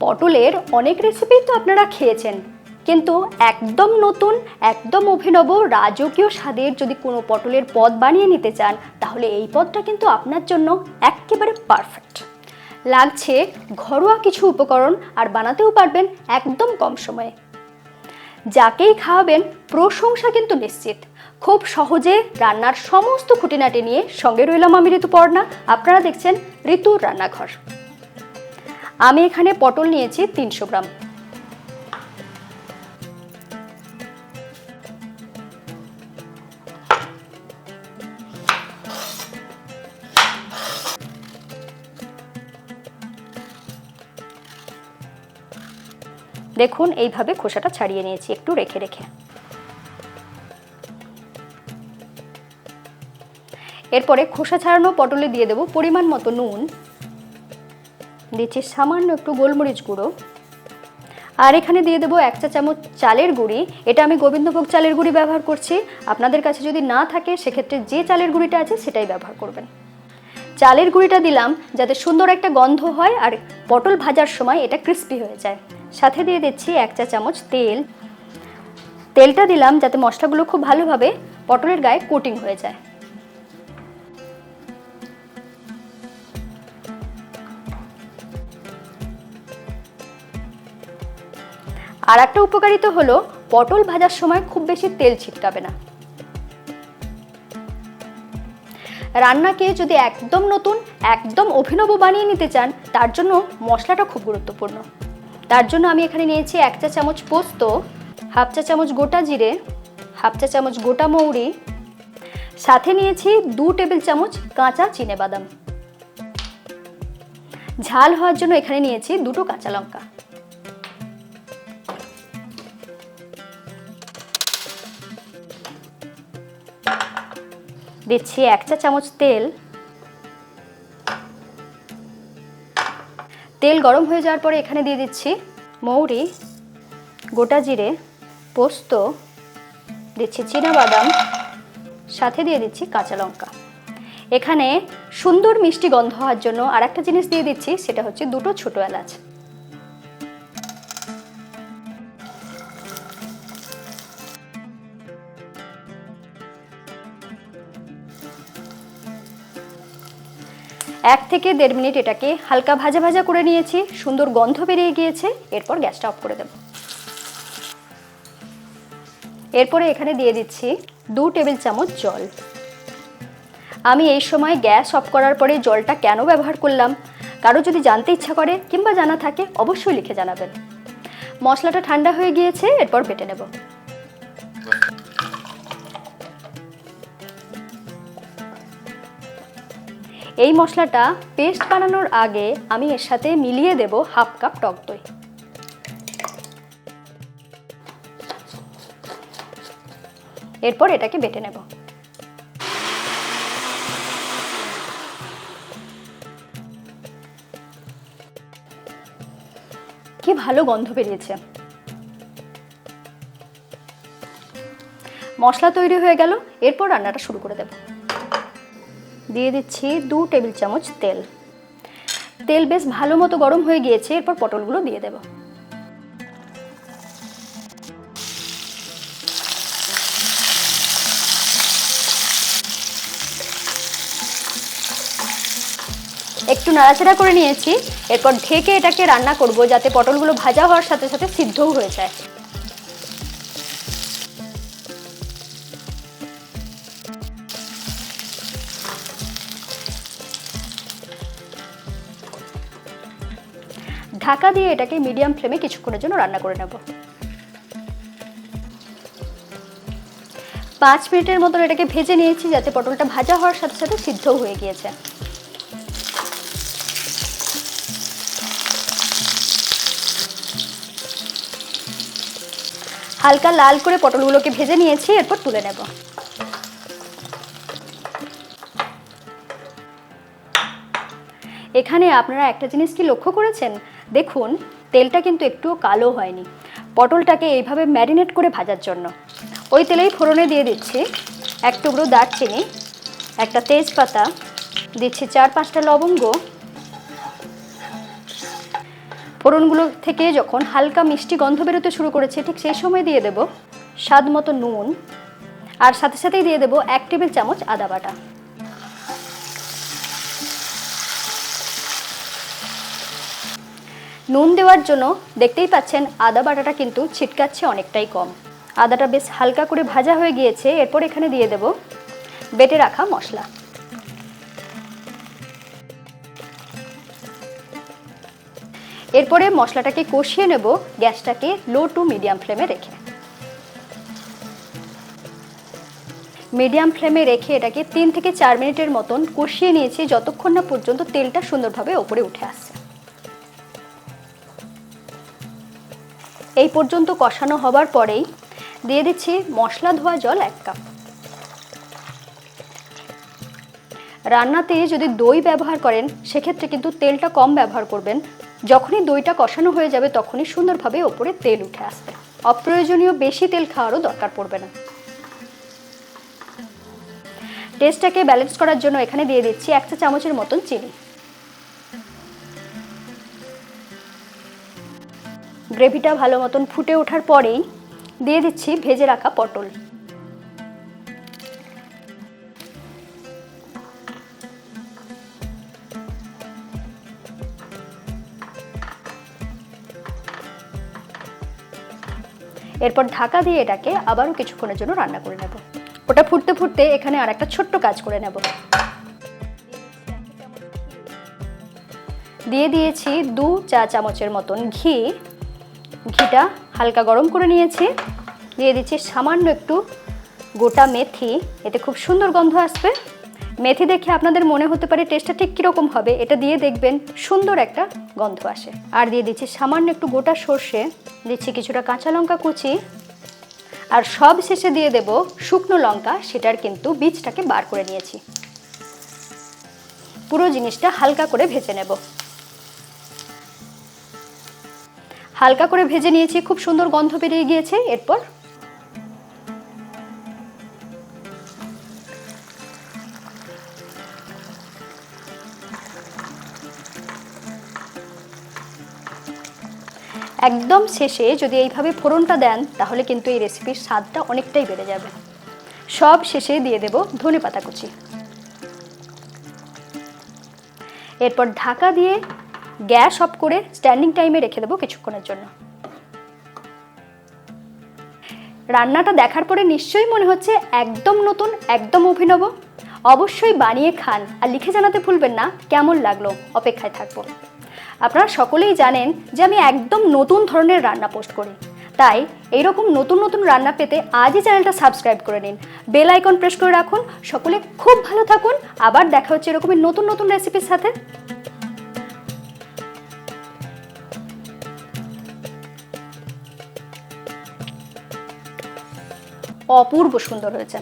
পটলের অনেক রেসিপি তো আপনারা খেয়েছেন, কিন্তু একদম নতুন, একদম অভিনব রাজকীয় স্বাদের যদি কোনো পটলের পদ বানিয়ে নিতে চান, তাহলে এই পদটা কিন্তু আপনার জন্য একেবারে পারফেক্ট। লাগছে ঘরোয়া কিছু উপকরণ, আর বানাতেও পারবেন একদম কম সময়ে। যাকেই খাওয়াবেন প্রশংসা কিন্তু নিশ্চিত। খুব সহজে রান্নার সমস্ত খুঁটিনাটি নিয়ে সঙ্গে রইলাম আমি ঋতুপর্ণা। আপনারা দেখছেন ঋতুর রান্নাঘর। আমি এখানে পটল নিয়েছি 300 গ্রাম। দেখুন এইভাবে খোসাটা ছাড়িয়ে নিয়েছি একটু রেখে রেখে। এরপরে খোসা ছাড়ানো পটলে দিয়ে দেব পরিমাণ মতো নুন, দিচ্ছি সামান্য একটু গোলমরিচ গুঁড়ো, আর এখানে দিয়ে দেবো 1 চা চামচ চালের গুঁড়ি। এটা আমি গোবিন্দভোগ চালের গুঁড়ি ব্যবহার করছি। আপনাদের কাছে যদি না থাকে সেক্ষেত্রে যে চালের গুঁড়িটা আছে সেটাই ব্যবহার করবেন। চালের গুঁড়িটা দিলাম যাতে সুন্দর একটা গন্ধ হয় আর পটল ভাজার সময় এটা ক্রিস্পি হয়ে যায়। সাথে দিয়ে দিচ্ছি 1 চা চামচ তেল। তেলটা দিলাম যাতে মশলাগুলো খুব ভালোভাবে পটলের গায়ে কোটিং হয়ে যায়। আর একটা উপকারিতা হলো পটল ভাজার সময় খুব বেশি তেল ছিটকাবে না। রান্নাকে যদি একদম নতুন, একদম অভিনব বানিয়ে নিতে চান, তার জন্য মশলাটা খুব গুরুত্বপূর্ণ। তার জন্য আমি এখানে নিয়েছি 1 চা চামচ পোস্ত, 1/2 চা চামচ গোটা জিরে, 1/2 চা চামচ গোটা মৌরি, সাথে নিয়েছি 2 টেবিল চামচ কাঁচা চিনেবাদাম। ঝাল হওয়ার জন্য এখানে নিয়েছি 2টো কাঁচা লঙ্কা। দিচ্ছি 1 চা চামচ তেল। তেল গরম হয়ে যাওয়ার পরে এখানে দিয়ে দিচ্ছি মৌরি, গোটা জিরে, পোস্ত, দিচ্ছি চিনাবাদাম, সাথে দিয়ে দিচ্ছি কাঁচা লঙ্কা। এখানে সুন্দর মিষ্টি গন্ধ হওয়ার জন্য আর একটা জিনিস দিয়ে দিচ্ছি, সেটা হচ্ছে 2টো ছোট এলাচ। এক থেকে 1.5 মিনিট এটাকে হালকা ভাজা ভাজা করে নিয়েছি। সুন্দর গন্ধ বেরিয়ে গিয়েছে। এরপর গ্যাসটা অফ করে দেব। এরপরে এখানে দিয়ে দিচ্ছি 2 টেবিল চামচ জল। আমি এই সময় গ্যাস অফ করার পরে জলটা কেন ব্যবহার করলাম, কারো যদি জানতে ইচ্ছা করে কিংবা জানা থাকে অবশ্যই লিখে জানাবেন। মশলাটা ঠান্ডা হয়ে গিয়েছে, এরপর বেটে নেব। এই মশলাটা পেস্ট বানানোর আগে আমি এর সাথে মিলিয়ে দেব 1/2 কাপ টক দই। এরপর এটাকে বেটে নেব। কি ভালো গন্ধ বেরিয়েছে। মশলা তৈরি হয়ে গেল, এরপর রান্নাটা শুরু করে দেব। দিয়ে দিচ্ছি 2 টেবিল চামচ তেল। তেল বেশ ভালো মতো গরম হয়ে গিয়েছে। এরপর পটলগুলো দিয়ে দেব। একটু নাড়াচাড়া করে নিয়েছি। এরপর ঢেকে এটাকে রান্না করব যাতে পটলগুলো ভাজা হওয়ার সাথে সাথে সিদ্ধও হয়ে যায়। ঢাকা দিয়ে এটাকে মিডিয়াম ফ্লেমে কিছুক্ষণের জন্য রান্না করে নেব। 5 মিনিটের মতো এটাকে ভেজে নিয়েছি যাতে পটলটা ভাজা হওয়ার সাথে সাথে সিদ্ধও হয়ে গিয়েছে। হালকা লাল করে পটলগুলোকে ভেজে নিয়েছি, এরপর তুলে নেব। এখানে আপনারা একটা জিনিস কি লক্ষ্য করেছেন? দেখুন তেলটা কিন্তু একটুও কালো হয়নি, পটলটাকে এইভাবে ম্যারিনেট করে ভাজার জন্য। ওই তেলেই ফোড়নে দিয়ে দিচ্ছি 1 টুকরো দারচিনি, একটা তেজপাতা, দিচ্ছি 4-5টা লবঙ্গ, ফোড়নগুলো থেকে যখন হালকা মিষ্টি গন্ধ বেরোতে শুরু করেছে, ঠিক সেই সময় দিয়ে দেব স্বাদ মতো নুন, আর সাথে সাথেই দিয়ে দেব 1 টেবিল চামচ আদা বাটা। নুন দেওয়ার জন্য দেখতেই পাচ্ছেন আদা বাটাটা কিন্তু ছিটকাচ্ছে অনেকটাই কম। আদাটা বেশ হালকা করে ভাজা হয়ে গিয়েছে। এরপর এখানে দিয়ে দেব বেটে রাখা মশলা। এরপরে মশলাটাকে কষিয়ে নেব গ্যাসটাকে লো টু মিডিয়াম ফ্লেমে রেখে। মিডিয়াম ফ্লেমে রেখে এটাকে 3 থেকে 4 মিনিটের মতন কষিয়ে নিয়েছি, যতক্ষণ না পর্যন্ত তেলটা সুন্দরভাবে ওপরে উঠে আসছে। এই পর্যন্ত কষানো হবার পরেই দিয়ে দিচ্ছি মশলা ধোয়া জল 1 কাপ। রান্নাতে যদি দই ব্যবহার করেন সেক্ষেত্রে কিন্তু তেলটা কম ব্যবহার করবেন। যখনই দইটা কষানো হয়ে যাবে তখনই সুন্দরভাবে ওপরে তেল উঠে আসবে। অপ্রয়োজনীয় বেশি তেল খাওয়ারও দরকার পড়বে না। টেস্টটাকে ব্যালেন্স করার জন্য এখানে দিয়ে দিচ্ছি 1 চা চামচের মতন চিনি। গ্রেভিটা ভালো মতন ফুটে ওঠার পরেই দিয়ে দিচ্ছি ভেজে রাখা পটল। এরপর ঢাকা দিয়ে এটাকে আবারও কিছুক্ষণের জন্য রান্না করে নেব। ওটা ফুটতে ফুটতে এখানে আর একটা ছোট্ট কাজ করে নেব। দিয়ে দিয়েছি 2 চা চামচের মতন ঘি। ঘিটা হালকা গরম করে নিয়েছি। দিয়ে দিচ্ছি সামান্য একটু গোটা মেথি, এতে খুব সুন্দর গন্ধ আসবে। মেথি দেখে আপনাদের মনে হতে পারে টেস্টটা ঠিক কীরকম হবে, এটা দিয়ে দেখবেন সুন্দর একটা গন্ধ আসে। আর দিয়ে দিচ্ছি সামান্য একটু গোটা সর্ষে, দিচ্ছি কিছুটা কাঁচা লঙ্কা কুচি, আর সব শেষে দিয়ে দেব শুকনো লঙ্কা, সেটার কিন্তু বীজটাকে বার করে নিয়েছি। পুরো জিনিসটা হালকা করে ভেজে নেব। হালকা করে ভেজে নিয়েছি, খুব সুন্দর গন্ধ বেরিয়ে গিয়েছে। এরপর একদম শেষে যদি এইভাবে ফোড়নটা দেন তাহলে কিন্তু এই রেসিপির স্বাদটা অনেকটাই বেড়ে যাবে। সব শেষে দিয়ে দেব ধনেপাতা কুচি। এরপর ঢাকা দিয়ে গ্যাস অফ করে স্ট্যান্ডিং টাইমে রেখে দেবো কিছুক্ষণের জন্য। রান্নাটা দেখার পরে নিশ্চয়ই মনে হচ্ছে একদম নতুন, একদম অভিনব। অবশ্যই বানিয়ে খান আর লিখে জানাতে ভুলবেন না কেমন লাগলো। অপেক্ষায় থাকবো। আপনারা সকলেই জানেন যে আমি একদম নতুন ধরনের রান্না পোস্ট করি, তাই এইরকম নতুন নতুন রান্না পেতে আজই চ্যানেলটা সাবস্ক্রাইব করে নিন, বেল আইকন প্রেস করে রাখুন। সকলে খুব ভালো থাকুন। আবার দেখা হচ্ছে এরকমই নতুন নতুন রেসিপির সাথে। অপূর্ব সুন্দর হয়েছে।